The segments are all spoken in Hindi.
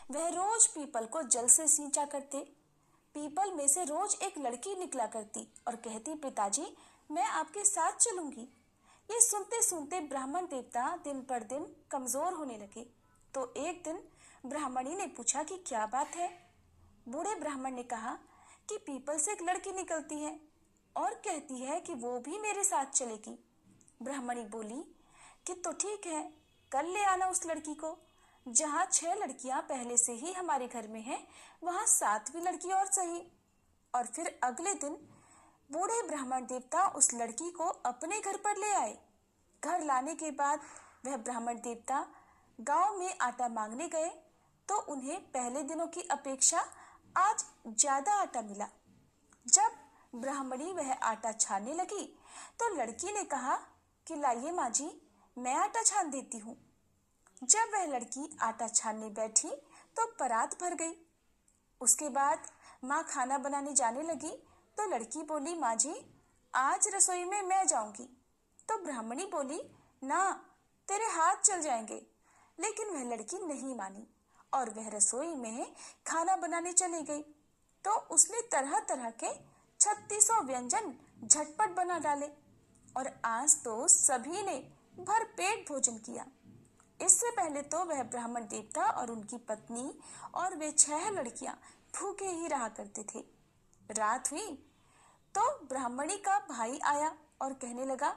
वह रोज पीपल को जल से सींचा करते। पीपल में से रोज एक लड़की निकला करती और कहती, पिताजी मैं आपके साथ चलूंगी। ये सुनते सुनते ब्राह्मण देवता दिन पर दिन कमजोर होने लगे। तो एक दिन ब्राह्मणी ने पूछा कि क्या बात है। बूढ़े ब्राह्मण ने कहा कि पीपल से एक लड़की निकलती है और कहती है कि वो भी मेरे साथ चलेगी। ब्राह्मणी बोली कि तो ठीक है, कल ले आना उस लड़की को। जहाँ 6 लड़कियां पहले से ही हमारे घर में हैं, वहां 7वीं लड़की और सही। और फिर अगले दिन बूढ़े ब्राह्मण देवता उस लड़की को अपने घर पर ले आए। घर लाने के बाद वह ब्राह्मण देवता गांव में आटा मांगने गए तो उन्हें पहले दिनों की अपेक्षा आज ज्यादा आटा मिला। जब ब्राह्मणी वह आटा छानने लगी तो लड़की ने कहा कि लाइए माँ जी, मैं आटा छान देती हूँ। जब वह लड़की आटा छानने बैठी तो परात भर गई। उसके बाद माँ खाना बनाने जाने लगी तो लड़की बोली, माँ जी आज रसोई में मैं जाऊंगी। तो ब्राह्मणी बोली, ना, तेरे हाथ जल जाएंगे। लेकिन वह लड़की नहीं मानी और वह रसोई में खाना बनाने चली गई। तो उसने तरह तरह के 3600 व्यंजन झटपट बना डाले और आज तो सभी ने भर पेट भोजन किया। इससे पहले तो वह ब्राह्मण देवता और उनकी पत्नी और वे 6 लड़कियां भूखे ही रहा करते थे। रात हुई तो ब्राह्मणी का भाई आया और कहने लगा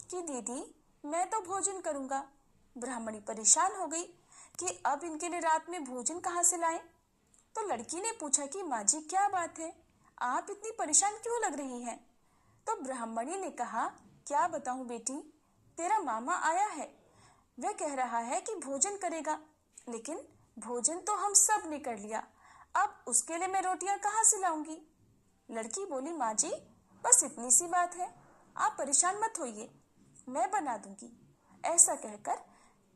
कि दीदी मैं तो भोजन करूंगा। ब्राह्मणी परेशान हो गई कि अब इनके लिए रात में भोजन कहाँ से लाएं। तो लड़की ने पूछा कि माँ जी क्या बात है, आप इतनी परेशान क्यों लग रही हैं। तो ब्राह्मणी ने कहा, क्या बताऊं बेटी, तेरा मामा आया है। वह कह रहा है कि भोजन करेगा, लेकिन भोजन तो हम सब ने कर लिया, अब उसके लिए मैं रोटियां कहाँ से लाऊंगी। लड़की बोली, माँ जी बस इतनी सी बात है, आप परेशान मत होइए, मैं बना दूंगी। ऐसा कहकर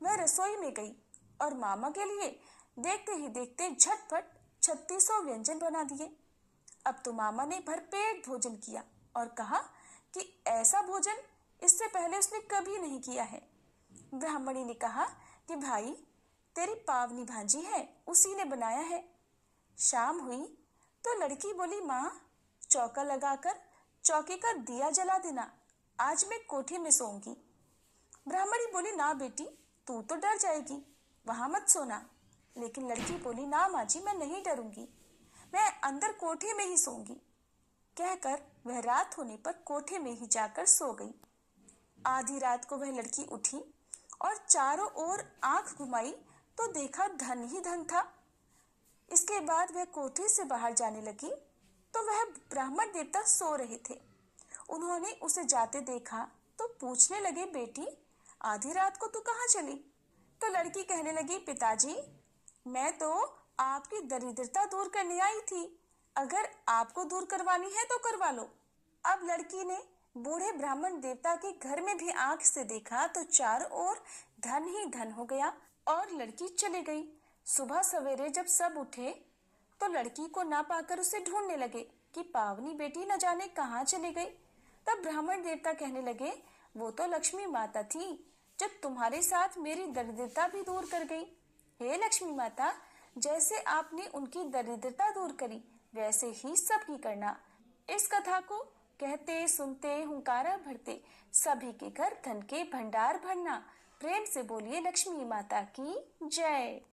वह रसोई में गई और मामा के लिए देखते ही देखते झटपट 3600 व्यंजन बना दिए। अब तो मामा ने भरपेट भोजन किया और कहा कि ऐसा भोजन इससे पहले उसने कभी नहीं किया है। ब्राह्मणी ने कहा कि भाई तेरी पावनी भांजी है, उसी ने बनाया है। शाम हुई तो लड़की बोली, माँ चौका लगाकर चौके का दिया जला देना, आज मैं कोठी में सोऊंगी। ब्राह्मणी बोली, ना बेटी तू तो डर जाएगी, वहां मत सोना। लेकिन लड़की बोली, ना माँ जी मैं नहीं डरूंगी, मैं अंदर कोठे में ही सोऊंगी। कहकर वह रात होने पर कोठे में ही जाकर सो गई। आधी रात को वह लड़की उठी और चारों ओर आंख घुमाई तो देखा धन ही धन था। इसके बाद वह कोठे से बाहर जाने लगी तो वह ब्राह्मण देवता सो रहे थे। उन्होंने उसे जाते देखा तो पूछने लगे, बेटी आधी रात को तू कहाँ चली। तो लड़की कहने लगी, पिताजी मैं तो आपकी दरिद्रता दूर करने आई थी, अगर आपको दूर करवानी है तो करवा लो। अब लड़की ने बूढ़े ब्राह्मण देवता के घर में भी आंख से देखा तो चारों ओर धन ही धन हो गया और लड़की चली गई। सुबह सवेरे जब सब उठे तो लड़की को ना पाकर उसे ढूंढने लगे कि पावनी बेटी न जाने कहाँ चली गई। तब ब्राह्मण देवता कहने लगे, वो तो लक्ष्मी माता थी जो तुम्हारे साथ मेरी दरिद्रता भी दूर कर गई। हे लक्ष्मी माता, जैसे आपने उनकी दरिद्रता दूर करी वैसे ही सबकी करना। इस कथा को कहते सुनते हुंकारा भरते सभी के घर धन के भंडार भरना। प्रेम से बोलिए लक्ष्मी माता की जय।